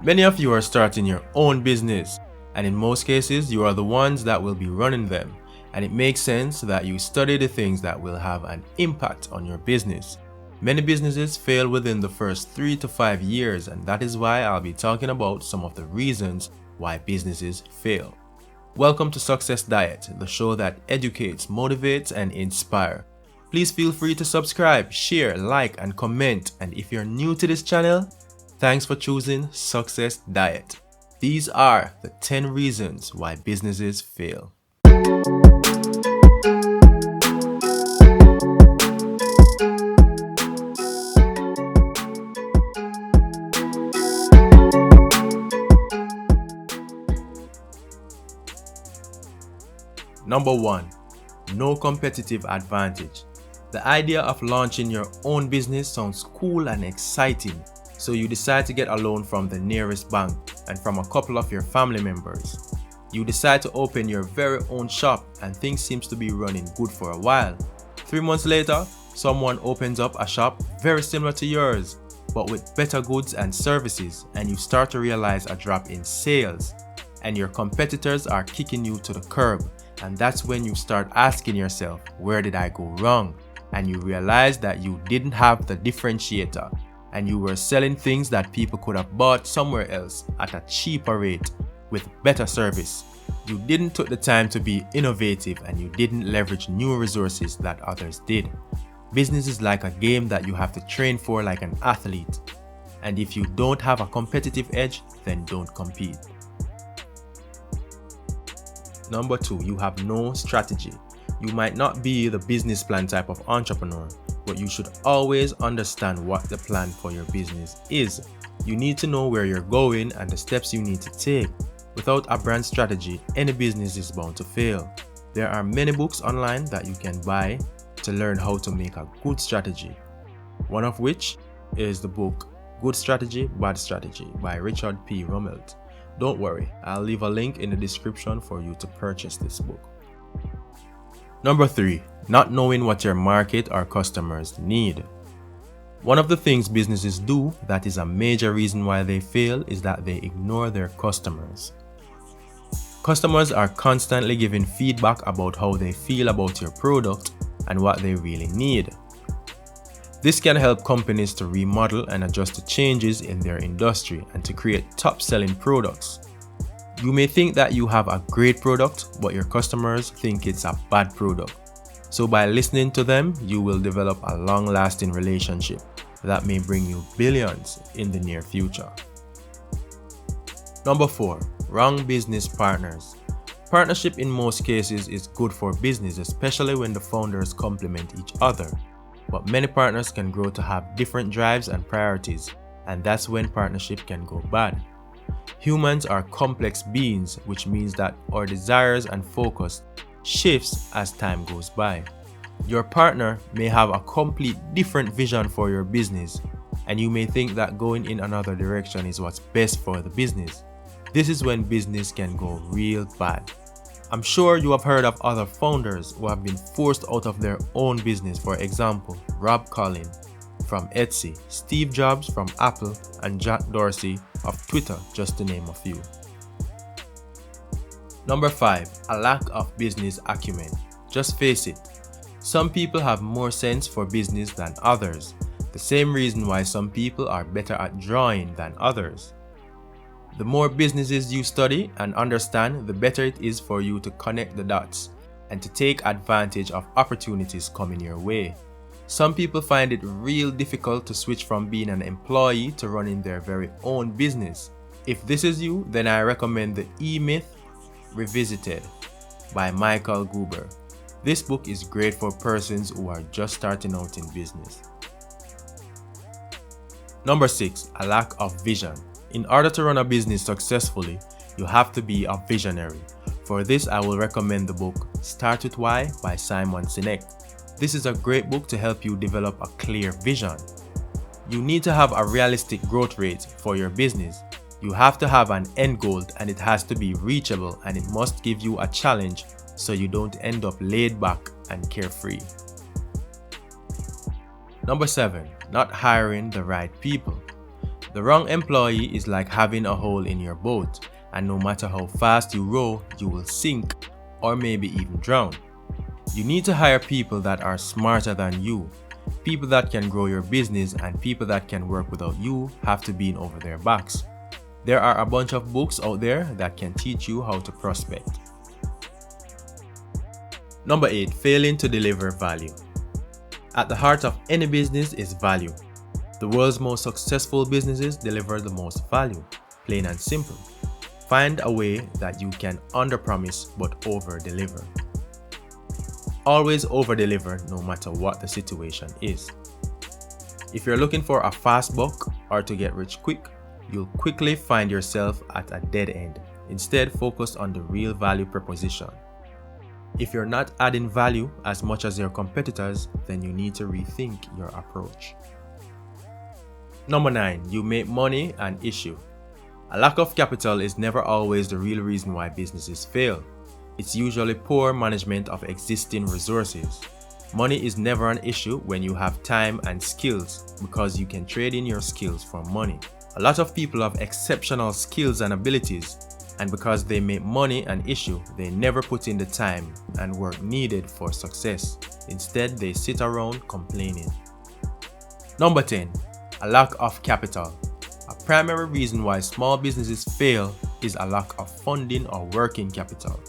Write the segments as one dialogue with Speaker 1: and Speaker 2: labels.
Speaker 1: Many of you are starting your own business, and in most cases, you are the ones that will be running them. And it makes sense that you study the things that will have an impact on your business. Many businesses fail within the first 3 to 5 years, and that is why I'll be talking about some of the reasons why businesses fail. Welcome to Success Diet, the show that educates, motivates, and inspires. Please feel free to subscribe, share, like, and comment. And if you're new to this channel, thanks for choosing Success Diet. These are the 10 reasons why businesses fail. Number 1. No competitive advantage. The idea of launching your own business sounds cool and exciting, so you decide to get a loan from the nearest bank and from a couple of your family members. You decide to open your very own shop and things seems to be running good for a while. 3 months later, someone opens up a shop very similar to yours, but with better goods and services, and you start to realize a drop in sales, and your competitors are kicking you to the curb. And that's when you start asking yourself, where did I go wrong? And you realize that you didn't have the differentiator, and you were selling things that people could have bought somewhere else at a cheaper rate with better service. You didn't take the time to be innovative, and you didn't leverage new resources that others did. Business is like a game that you have to train for like an athlete. And if you don't have a competitive edge, then don't compete. Number 2, you have no strategy. You might not be the business plan type of entrepreneur, but you should always understand what the plan for your business is. You need to know where you're going and the steps you need to take. Without a brand strategy, any business is bound to fail. There are many books online that you can buy to learn how to make a good strategy. One of which is the book Good Strategy, Bad Strategy by Richard P. Rummelt. Don't worry, I'll leave a link in the description for you to purchase this book. Number 3, not knowing what your market or customers need. One of the things businesses do that is a major reason why they fail is that they ignore their customers. Customers are constantly giving feedback about how they feel about your product and what they really need. This can help companies to remodel and adjust to changes in their industry and to create top-selling products. You may think that you have a great product, but your customers think it's a bad product. So by listening to them, you will develop a long-lasting relationship that may bring you billions in the near future. Number 4, wrong business partners. Partnership in most cases is good for business, especially when the founders complement each other. But many partners can grow to have different drives and priorities, and that's when partnership can go bad. Humans are complex beings, which means that our desires and focus shifts as time goes by. Your partner may have a complete different vision for your business, and you may think that going in another direction is what's best for the business. This is when business can go real bad. I'm sure you have heard of other founders who have been forced out of their own business. For example, Rob Collin from Etsy, Steve Jobs from Apple, and Jack Dorsey of Twitter, just to name a few. Number 5, a lack of business acumen. Just face it, some people have more sense for business than others. The same reason why some people are better at drawing than others. The more businesses you study and understand, the better it is for you to connect the dots and to take advantage of opportunities coming your way. Some people find it real difficult to switch from being an employee to running their very own business. If this is you, then I recommend The E-Myth Revisited by Michael Gruber. This book is great for persons who are just starting out in business. Number 6, a lack of vision. In order to run a business successfully, you have to be a visionary. For this, I will recommend the book Start With Why by Simon Sinek. This is a great book to help you develop a clear vision. You need to have a realistic growth rate for your business. You have to have an end goal, and it has to be reachable, and it must give you a challenge so you don't end up laid back and carefree. Number 7, not hiring the right people. The wrong employee is like having a hole in your boat, and no matter how fast you row, you will sink or maybe even drown. You need to hire people that are smarter than you. People that can grow your business, and people that can work without you have to be over their backs. There are a bunch of books out there that can teach you how to prospect. Number 8, failing to deliver value. At the heart of any business is value. The world's most successful businesses deliver the most value, plain and simple. Find a way that you can under-promise but over-deliver. Always over-deliver no matter what the situation is. If you're looking for a fast buck or to get rich quick, you'll quickly find yourself at a dead end. Instead, focus on the real value proposition. If you're not adding value as much as your competitors, then you need to rethink your approach. Number 9, you make money an issue. A lack of capital is never always the real reason why businesses fail. It's usually poor management of existing resources. Money is never an issue when you have time and skills, because you can trade in your skills for money. A lot of people have exceptional skills and abilities, and because they make money an issue, they never put in the time and work needed for success. Instead, they sit around complaining. Number 10, a lack of capital. A primary reason why small businesses fail is a lack of funding or working capital.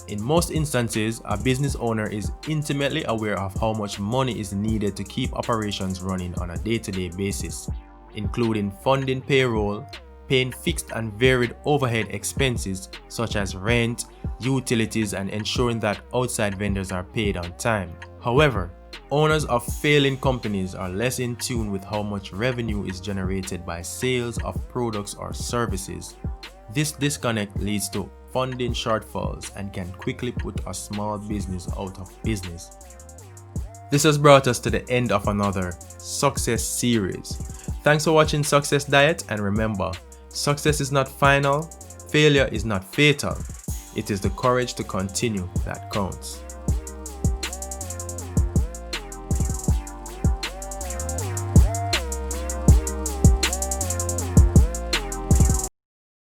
Speaker 1: In most instances, a business owner is intimately aware of how much money is needed to keep operations running on a day-to-day basis, including funding payroll, paying fixed and varied overhead expenses such as rent, utilities, and ensuring that outside vendors are paid on time. However, owners of failing companies are less in tune with how much revenue is generated by sales of products or services. This disconnect leads to funding shortfalls and can quickly put a small business out of business. This has brought us to the end of another success series. Thanks for watching Success Diet, and remember, success is not final, failure is not fatal. It is the courage to continue that counts.